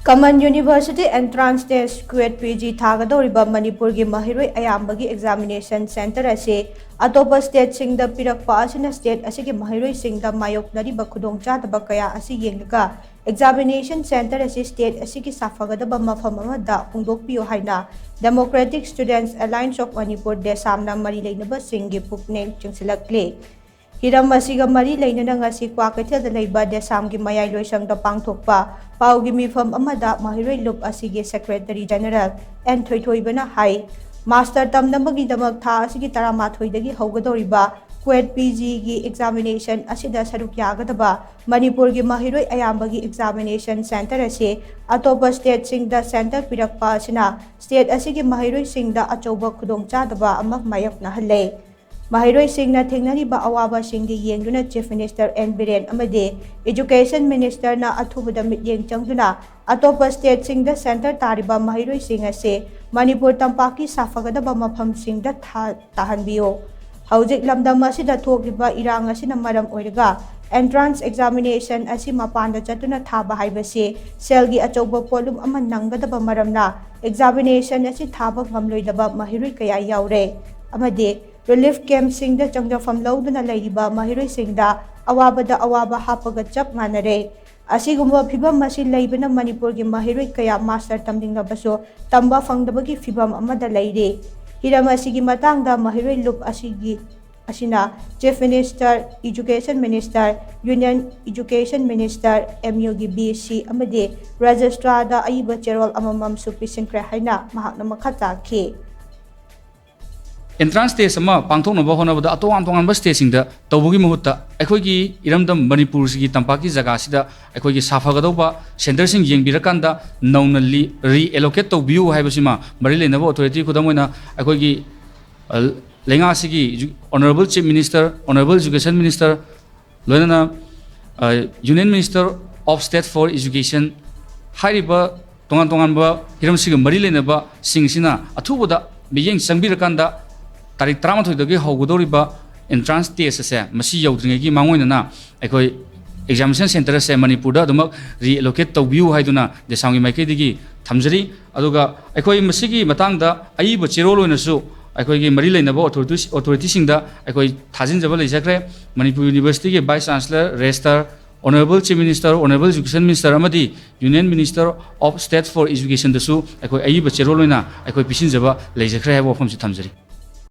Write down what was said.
Common University Entrance Test Cuet-Pg thagadouriba Manipur gi maheiroi ayambagi examination center ase atoppa state sing da pirakpa asina state asigi maheiroi sing da mayoknariba khudongchadaba kaya asi yenglaga examination center ase state asigi saphaba Mapham Amada Hongdokpiyu haina Democratic Students Alliance of Manipur Desam na leinaba sing gi pukning chingsillakli Hiram asiga mari leinana ngasi Cuet-Pg laiba Desam gi maheiroi sang da pangthokpa Paugi Mapham Amada maheiroi lup asigi Secretary General and thoithoibana hai Master tamnamagi damak tha asigi taramathoidagi haugadouriba Cuet-Pg gi examination asida saruk yagadaba Manipur gi maheiroi ayambagi examination center ase atoppa state sing da center pirakpa asina state asigi maheiroi sing da achouba khudongchadaba ama mayoknariba maheiroi sing na thengnariba awaba sing gi yengduna Chief Minister N Biren amade Education Minister na athubada mityeng changduna atoppa state sing da center tariba maheiroi sing ase Manipur tampaki safagadaba mapham sing da tahanbiyo Haujik lamdam asida thokliba irang asina maram oiraga entrance examination asi mapanda chatuna thaba haibase selgi achouba polum ama nangadaba maramna examination asi thaba ngamloidaba maheiroi kaya yaure amade relief camp sing da changjafam lauduna laiba maheiroi sing da awaba hapaga chap manare asigumba phibam masi laibana Manipur gi maheiroi kaya master tamdingnabaso tamba fangdabagi phibam amada laire hiram asigi matangda maheiroi lup asina Chief Minister Education Minister Union Education Minister MU gi BC amade registrar da aiba cherol amamam supisingkre haina mahakna makhata ki Entrance test ama pangthoknaba honabada atong station da tawbugi muhutta aikhoigi iramdam Manipur gi tampaki jaga sida aikhoigi saphagadoba center sing yengbirakanda naunali reallocate tawbiu haibasima mari leinaba authority khudamoina aikhoigi lenga sigi honorable chief minister honorable education minister loinana union minister of state for education hariba tongan hiram sigi mari leinaba singsina athuboda biyeng sangbirakanda Tarik Tramathoidagi haugadouriba entrance test ase masi yaudringegi mangoinana aikoi examination center ase Manipurda adumak reallocate tawbiu haiduna Desam gi maikeidigi thamjari aduga aikoi masigi matangda aiba cherol oinasu aikoi gi mari leinaba authority singda aikoi thajinjaba leijakre Manipur University gi vice chancellor registrar honorable chief minister honorable education minister amadi union minister of state for education dasu aikoi aiba cherol oina aikoi pisinjaba leijakre haibo famsi thamjari